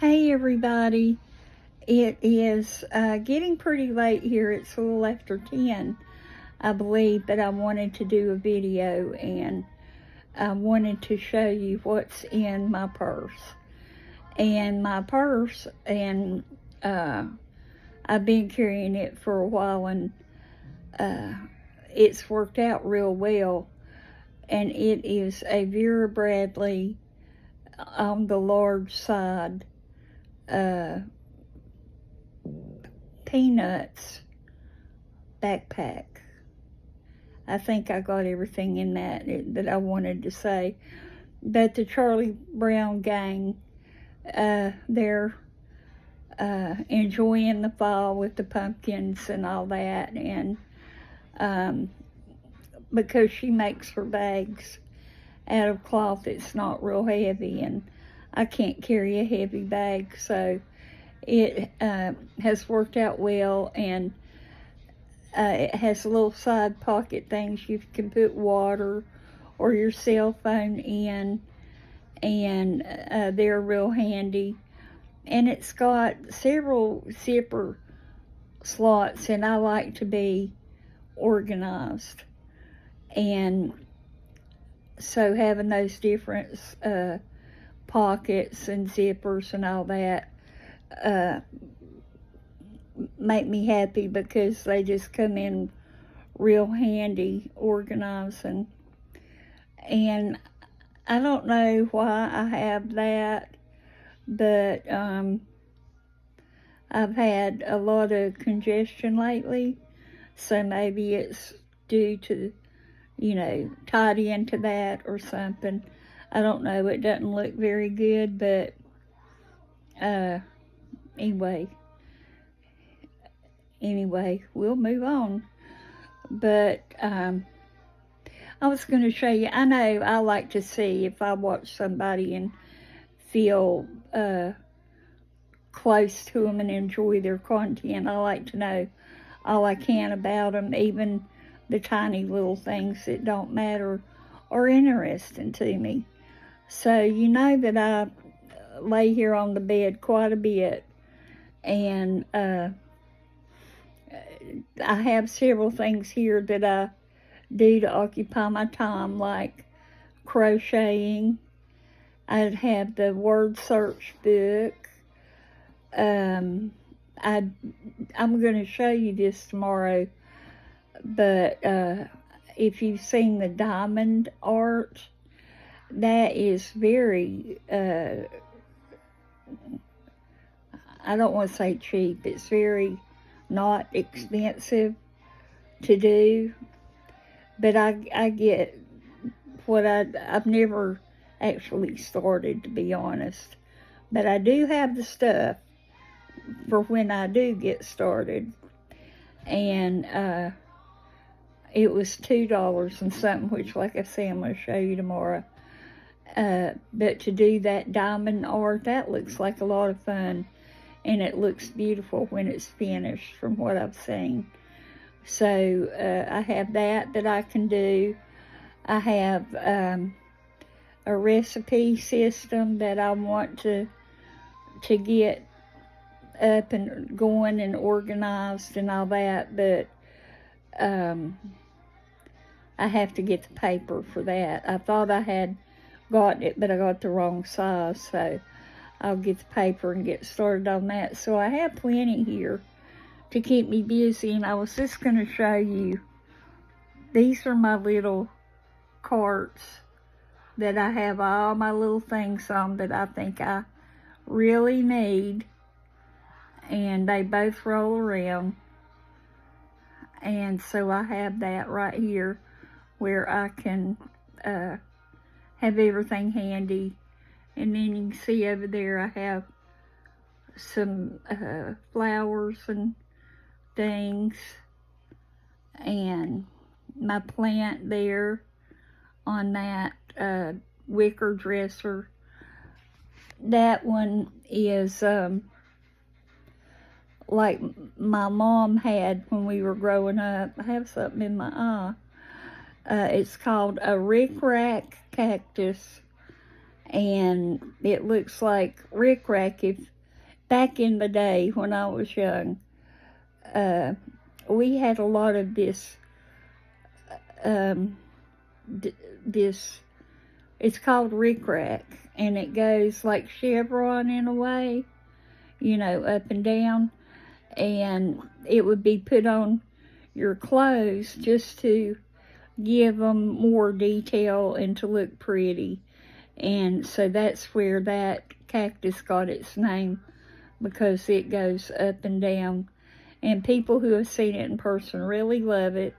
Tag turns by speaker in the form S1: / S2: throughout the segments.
S1: Hey everybody, it is getting pretty late here. It's a little after 10, I believe, but I wanted to do a video and I wanted to show you what's in my purse. And my purse, and I've been carrying it for a while, and it's worked out real well. And it is a Vera Bradley on the large side peanuts backpack. I think I got everything in that I wanted to say. But the Charlie Brown gang, they're enjoying the fall with the pumpkins and all that, and because she makes her bags out of cloth, it's not real heavy, and I can't carry a heavy bag, so it has worked out well. And it has little side pocket things you can put water or your cell phone in, and they're real handy. And it's got several zipper slots, and I like to be organized, and so having those different pockets and zippers and all that make me happy, because they just come in real handy organizing. And I don't know why I have that, but I've had a lot of congestion lately, so maybe it's due to, tied into that or something. I don't know. It doesn't look very good, but anyway, we'll move on. But I was going to show you, I know I like to see if I watch somebody and feel close to them and enjoy their content. I like to know all I can about them, even the tiny little things that don't matter are interesting to me. So you know that I lay here on the bed quite a bit, and I have several things here that I do to occupy my time, like crocheting. I'd have the word search book. I'm going to show you this tomorrow, but if you've seen the diamond art, that is very, I don't want to say cheap, it's very not expensive to do, but I get what I've never actually started, to be honest, but I do have the stuff for when I do get started. And it was $2 and something, which, like I say, I'm going to show you tomorrow. But to do that diamond art, that looks like a lot of fun, and it looks beautiful when it's finished, from what I've seen. So I have that I can do. I have a recipe system that I want to get up and going and organized and all that, but I have to get the paper for that. I thought I had gotten it, but I got the wrong size, so I'll get the paper and get started on that. So I have plenty here to keep me busy, and I was just going to show you, these are my little carts that I have all my little things on that I think I really need, and they both roll around. And so I have that right here where I can have everything handy. And then you can see over there I have some flowers and things, and my plant there on that wicker dresser. That one is like my mom had when we were growing up. I have something in my eye. It's called a rickrack cactus, and it looks like rickrack. If back in the day when I was young, we had a lot of this, this, it's called rickrack, and it goes like chevron in a way, you know, up and down, and it would be put on your clothes just to give them more detail and to look pretty. And so that's where that cactus got its name, because it goes up and down. And people who have seen it in person really love it.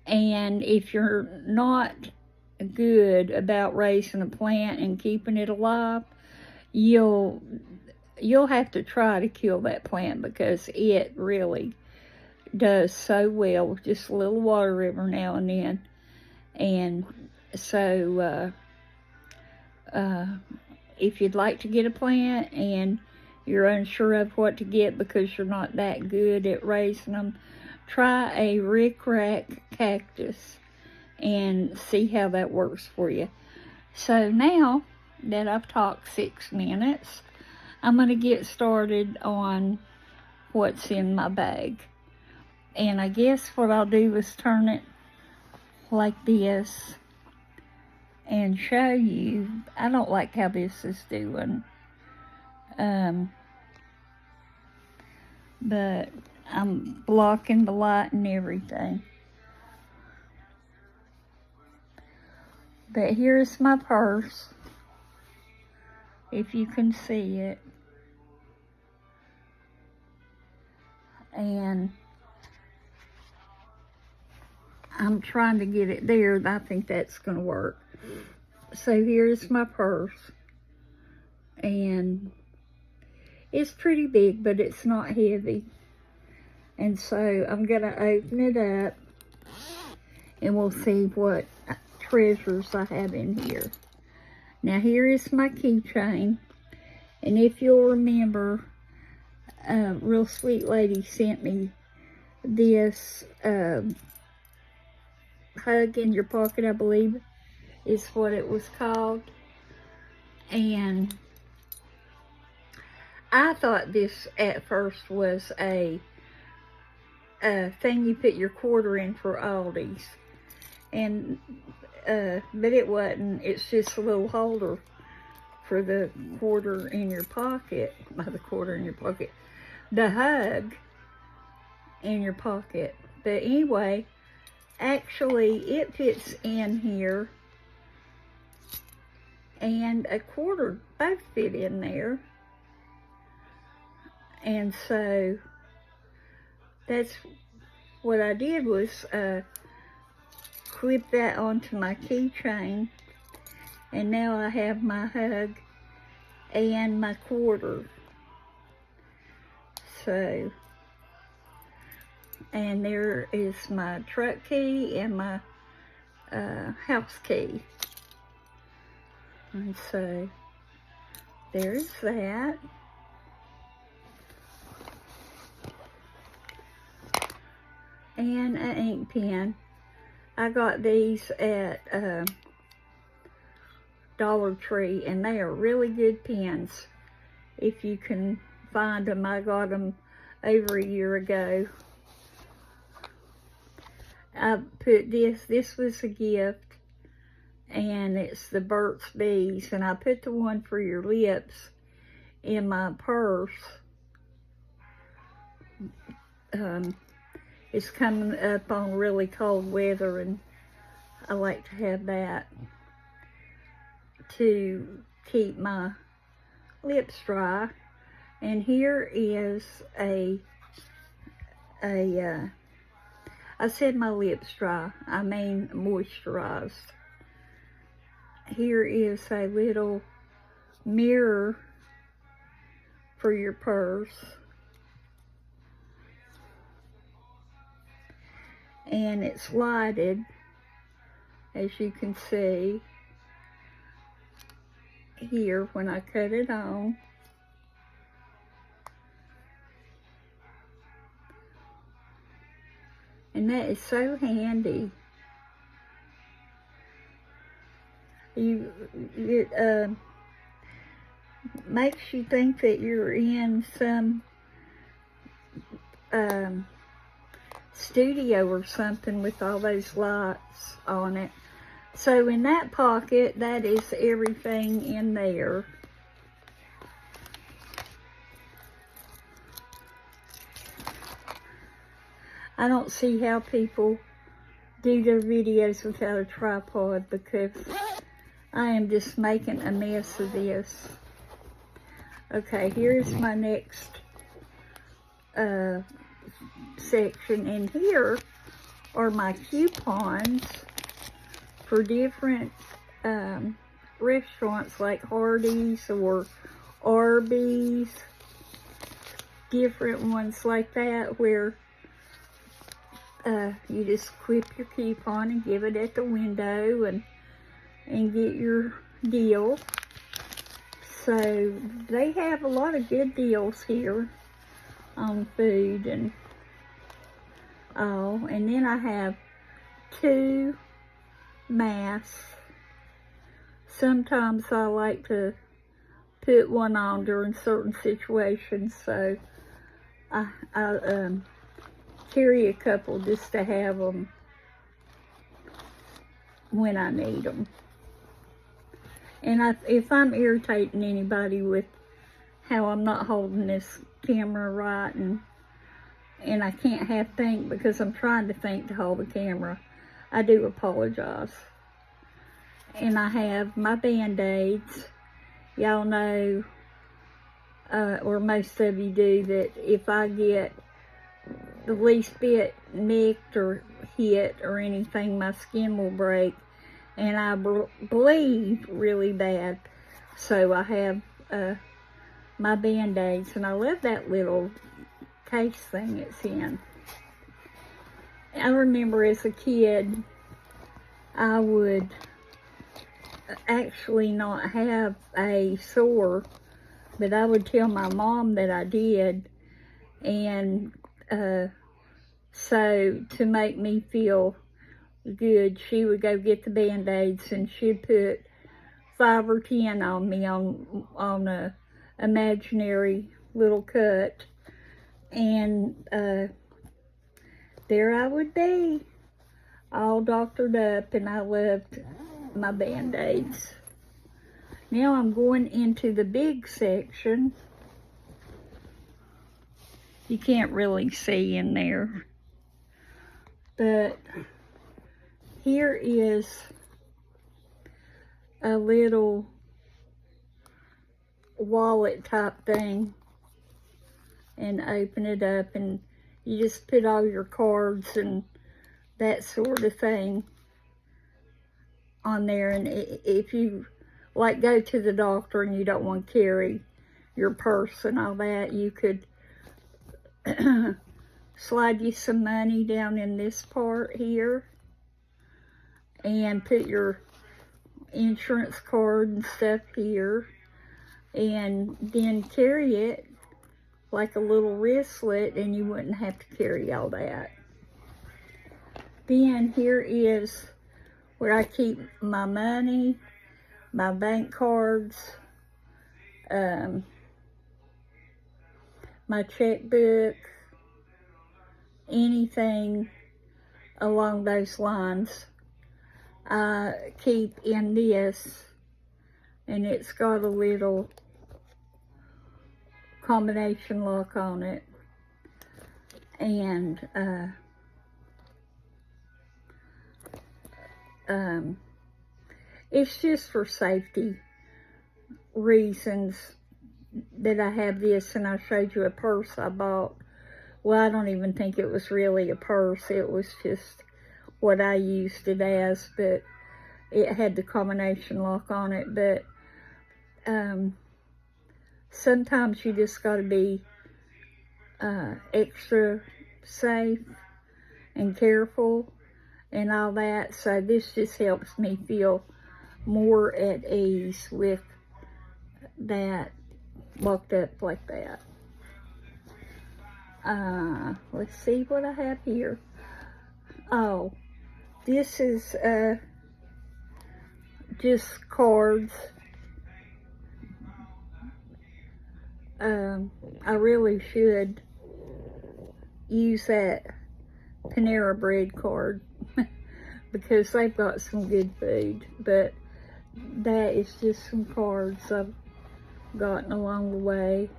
S1: And if you're not good about raising a plant and keeping it alive, you'll have to try to kill that plant, because it really does so well with just a little water every now and then. And so if you'd like to get a plant and you're unsure of what to get because you're not that good at raising them, try a rickrack cactus and see how that works for you. So now that I've talked 6 minutes, I'm going to get started on what's in my bag. And I guess what I'll do is turn it like this and show you. I don't like how this is doing. But I'm blocking the light and everything. But here's my purse, if you can see it. And I'm trying to get it there. I think that's going to work. So here's my purse. And it's pretty big, but it's not heavy. And so I'm going to open it up, and we'll see what treasures I have in here. Now here is my keychain. And if you'll remember, a real sweet lady sent me this hug in your pocket, I believe is what it was called. And I thought this at first was a thing you put your quarter in for Aldi's, and but it wasn't. It's just a little holder for the quarter in your pocket. The quarter in your pocket, the hug in your pocket. But anyway, actually it fits in here, and a quarter both fit in there. And so that's what I did, was clip that onto my keychain, and now I have my hug and my quarter. So, and there is my truck key and my house key. And so there's that. And an ink pen. I got these at Dollar Tree, and they are really good pens if you can find them. I got them over a year ago. I put this was a gift, and it's the Burt's Bees, and I put the one for your lips in my purse. It's coming up on really cold weather, and I like to have that to keep my lips dry. And here is I said my lips dry, I mean moisturized. Here is a little mirror for your purse. And it's lighted, as you can see here when I cut it on. And that is so handy. It makes you think that you're in some studio or something with all those lights on it. So in that pocket, that is everything in there. I don't see how people do their videos without a tripod, because I am just making a mess of this. Okay, here's my next section, and here are my coupons for different restaurants like Hardee's or Arby's, different ones like that, where you just clip your coupon and give it at the window and get your deal. So they have a lot of good deals here on food and all. And then I have 2 masks. Sometimes I like to put one on during certain situations, so I carry a couple just to have them when I need them. And if I'm irritating anybody with how I'm not holding this camera right, and I can't think because I'm trying to think to hold the camera, I do apologize. And I have my Band-Aids. Y'all know, or most of you do, that if I get the least bit nicked or hit or anything, my skin will break and I bleed really bad. So I have my Band-Aids, and I love that little case thing it's in. I remember as a kid, I would actually not have a sore, but I would tell my mom that I did, and so to make me feel good, she would go get the Band-Aids and she'd put 5 or 10 on me on a imaginary little cut, and there I would be, all doctored up, and I loved my Band-Aids. Now I'm going into the big section. You can't really see in there, but here is a little wallet type thing, and open it up, and you just put all your cards and that sort of thing on there. And if you like go to the doctor and you don't want to carry your purse and all that, you could slide you some money down in this part here and put your insurance card and stuff here, and then carry it like a little wristlet, and you wouldn't have to carry all that. Then here is where I keep my money, my bank cards, my checkbook, anything along those lines, I keep in this, and it's got a little combination lock on it, and it's just for safety reasons that I have this. And I showed you a purse I bought. Well, I don't even think it was really a purse. It was just what I used it as, but it had the combination lock on it. But sometimes you just got to be extra safe and careful and all that. So this just helps me feel more at ease with that locked up like that. Let's see what I have here. Oh, this is just cards. I really should use that Panera Bread card because they've got some good food, but that is just some cards I've gotten along the way.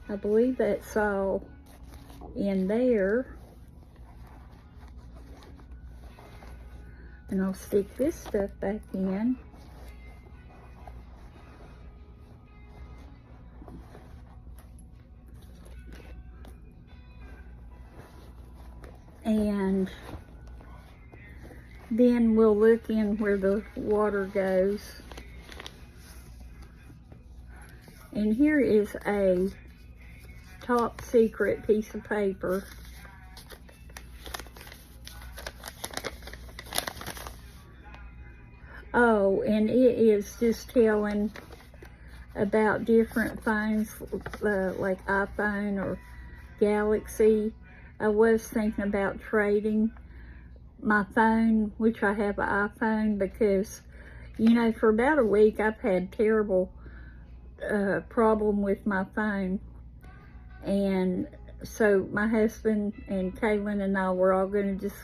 S1: I believe that's all in there. And I'll stick this stuff back in. And then we'll look in where the water goes. And here is a top secret piece of paper. Oh, and it is just telling about different phones, like iPhone or Galaxy. I was thinking about trading my phone, which I have an iPhone, because, you know, for about a week I've had terrible problem with my phone. And so my husband and Kaylin and I were all going to just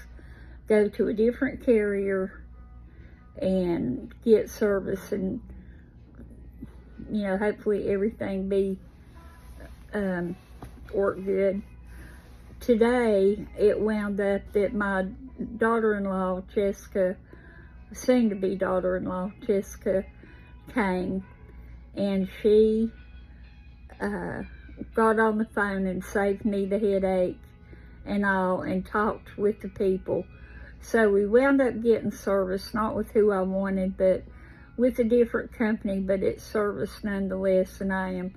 S1: go to a different carrier and get service, and, you know, hopefully everything be work good. Today it wound up that my daughter-in-law Jessica, soon to be daughter-in-law Jessica, came, and she got on the phone and saved me the headache and all, and talked with the people. So we wound up getting service, not with who I wanted, but with a different company, but it's service nonetheless. And I am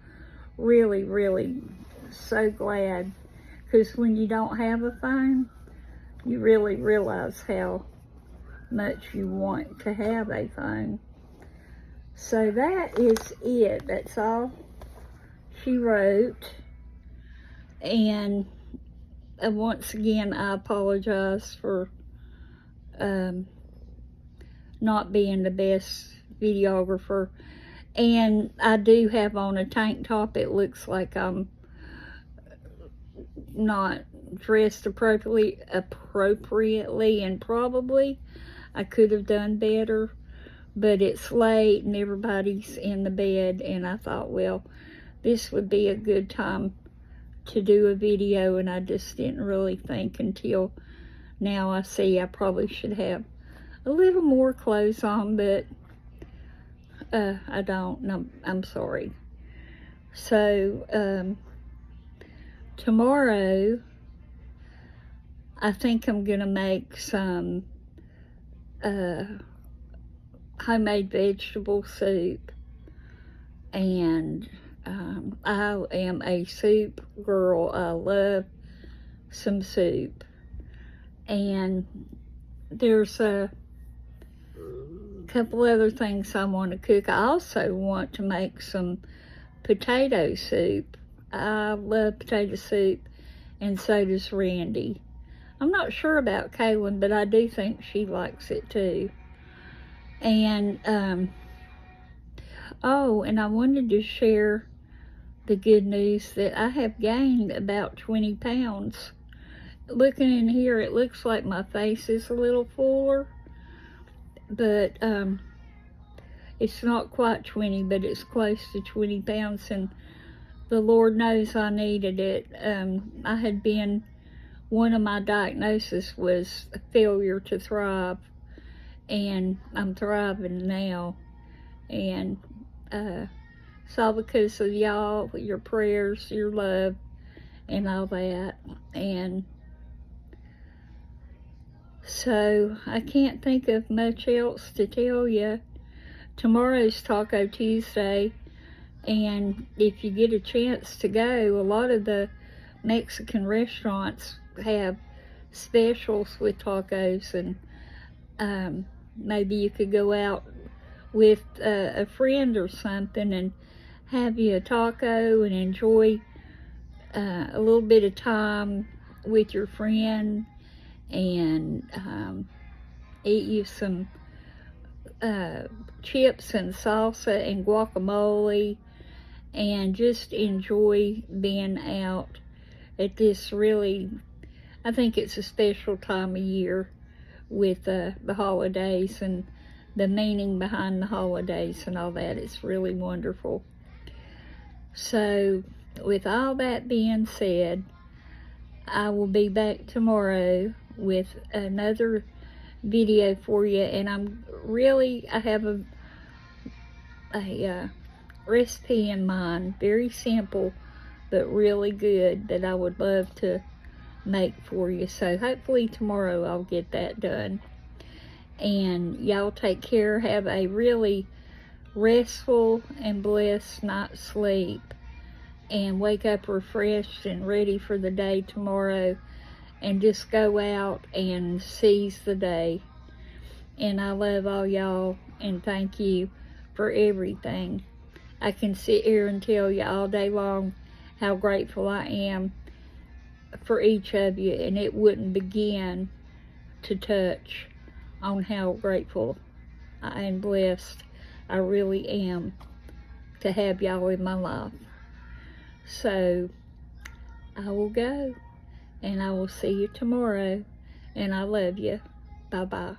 S1: really, really so glad, because when you don't have a phone, you really realize how much you want to have a phone. So that is it. That's all she wrote. And once again, I apologize for not being the best videographer. And I do have on a tank top. It looks like I'm not dressed appropriately, and probably I could have done better, but it's late and everybody's in the bed, and I thought, well, this would be a good time to do a video, and I just didn't really think until now I see I probably should have a little more clothes on, but I don't, and I'm sorry. So tomorrow I think I'm gonna make some homemade vegetable soup, and I am a soup girl. I love some soup. And there's a couple other things I want to cook. I also want to make some potato soup. I love potato soup, and so does Randy. I'm not sure about Kaylin, but I do think she likes it too. And oh, and I wanted to share the good news that I have gained about 20 pounds. Looking in here, it looks like my face is a little fuller, but it's not quite 20, but it's close to 20 pounds, and the Lord knows I needed it. I had been, one of my diagnoses was a failure to thrive, and I'm thriving now, and it's all because of y'all, your prayers, your love, and all that. And so I can't think of much else to tell you. Tomorrow's Taco Tuesday, and if you get a chance to go, a lot of the Mexican restaurants have specials with tacos, and maybe you could go out with a friend or something and have you a taco and enjoy a little bit of time with your friend, and eat you some chips and salsa and guacamole, and just enjoy being out at this really, I think it's a special time of year with the holidays and the meaning behind the holidays and all that. It's really wonderful. So with all that being said, I will be back tomorrow with another video for you, and I have a recipe in mind, very simple but really good, that I would love to make for you. So hopefully tomorrow I'll get that done. And y'all take care. Have a really restful and blessed night's sleep, and wake up refreshed and ready for the day tomorrow, and just go out and seize the day. And I love all y'all, and thank you for everything. I can sit here and tell you all day long how grateful I am for each of you, and it wouldn't begin to touch on how grateful I am, blessed I really am to have y'all in my life. So I will go, and I will see you tomorrow, and I love you. Bye-bye.